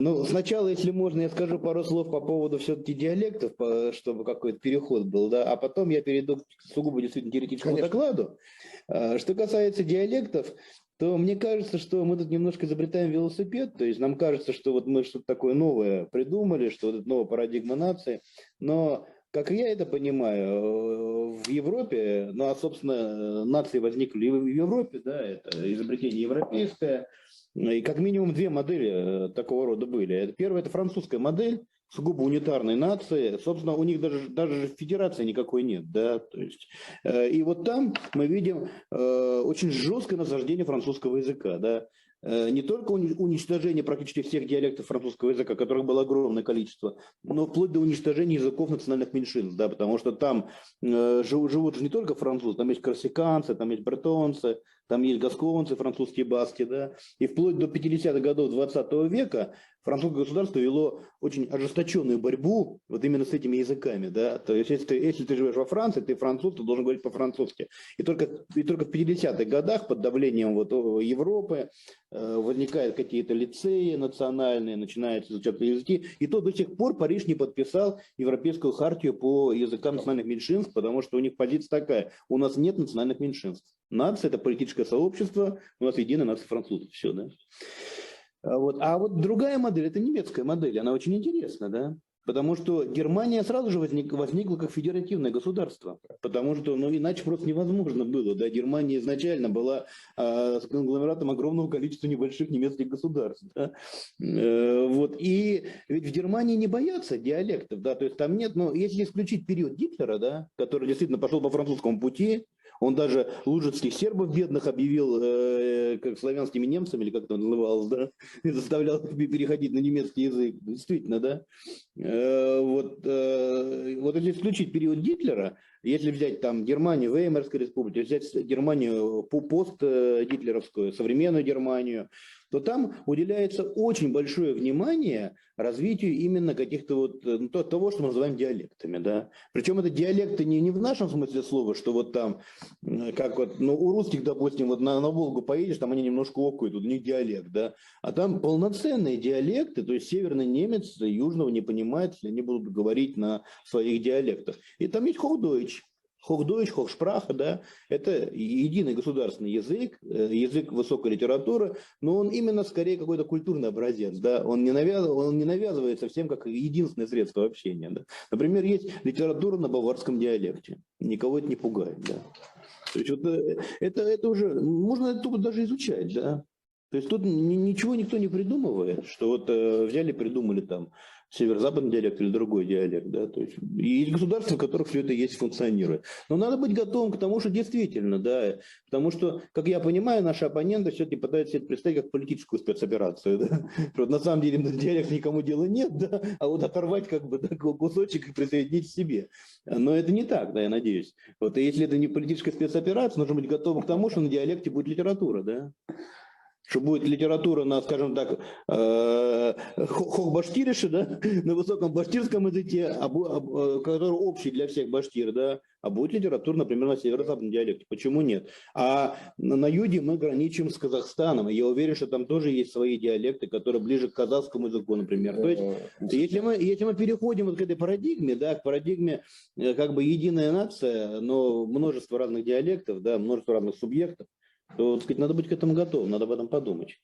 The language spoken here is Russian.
Ну, сначала, если можно, я скажу пару слов по поводу все-таки диалектов, чтобы какой-то переход был, да, а потом я перейду к сугубо действительно теоретическому докладу. Что касается диалектов, то мне кажется, что мы тут немножко изобретаем велосипед, то есть нам кажется, что вот мы что-то такое новое придумали, что вот это новая парадигма нации, но как я это понимаю, в Европе, ну а собственно нации возникли и в Европе, да, это изобретение европейское, и как минимум две модели такого рода были. Первая – это французская модель, сугубо унитарной нации. Собственно, у них даже федерации никакой нет. Да? То есть, и вот там мы видим очень жесткое насаждение французского языка. Да? Не только уничтожение практически всех диалектов французского языка, которых было огромное количество, но вплоть до уничтожения языков национальных меньшинств, да, потому что там живут же не только французы, там есть корсиканцы, там есть бретонцы, там есть гасконцы, французские баски, да, и вплоть до 50-х годов 20 века французское государство вело очень ожесточенную борьбу вот именно с этими языками, да, то есть если ты живешь во Франции, ты француз, ты должен говорить по-французски. И только в 50-х годах под давлением вот Европы возникают какие-то лицеи национальные, начинаются изучать языки, и то до сих пор Париж не подписал Европейскую хартию по языкам национальных меньшинств, потому что у них позиция такая: у нас нет национальных меньшинств. Нация – это политическое сообщество, у нас единая нация французов, все, да. А вот другая модель – это немецкая модель, она очень интересна, да. Потому что Германия сразу же возникла как федеративное государство. Потому что, ну, иначе просто невозможно было. Да? Германия изначально была с конгломератом огромного количества небольших немецких государств. Да? Вот. И ведь в Германии не боятся диалектов. Да? То есть там нет, но если исключить период Гитлера, да, который действительно пошел по французскому пути, он даже лужицких сербов бедных объявил как славянскими немцами, или как это называлось, да, и заставлял переходить на немецкий язык. Действительно, да. Вот если исключить период Гитлера, если взять там Германию, Веймарскую республику, взять Германию пост-гитлеровскую, современную Германию, то там уделяется очень большое внимание развитию именно каких-то вот того, что мы называем диалектами. Да? Причем это диалекты не в нашем смысле слова, что вот там, как вот, ну, у русских, допустим, вот на Волгу поедешь, там они немножко окают, у них диалект, да, а там полноценные диалекты, то есть северный немец южного не понимает, если они будут говорить на своих диалектах. И там есть Hochdeutsch. Hochdeutsch, Hochsprache, да, это единый государственный язык, язык высокой литературы, но он именно скорее какой-то культурный образец, да, он не навязывается всем как единственное средство общения, да. Например, есть литература на баварском диалекте, никого это не пугает, да. То есть вот это уже, можно это даже изучать, да. То есть тут ничего никто не придумывает, что вот взяли, придумали там северо-западный диалект или другой диалект, да, то есть есть государства, в которых все это есть, функционирует. Но надо быть готовым к тому, что действительно, да, потому что, как я понимаю, наши оппоненты все-таки пытаются это представить как политическую спецоперацию, да, что на самом деле на диалект никому дела нет, да, а вот оторвать как бы такой кусочек и присоединить к себе. Но это не так, да, я надеюсь. Вот и если это не политическая спецоперация, нужно быть готовым к тому, что на диалекте будет литература, да. Что будет литература на, скажем так, хохбаштирише, да, на высоком баштирском языке, который общий для всех баштир, да, а будет литература, например, на северо-западном диалекте. Почему нет? А на юге мы граничим с Казахстаном, и я уверен, что там тоже есть свои диалекты, которые ближе к казахскому языку, например. То есть, если мы переходим вот к этой парадигме, да, к парадигме как бы единая нация, но множество разных диалектов, да, множество разных субъектов, то, так сказать, надо быть к этому готовым, надо об этом подумать.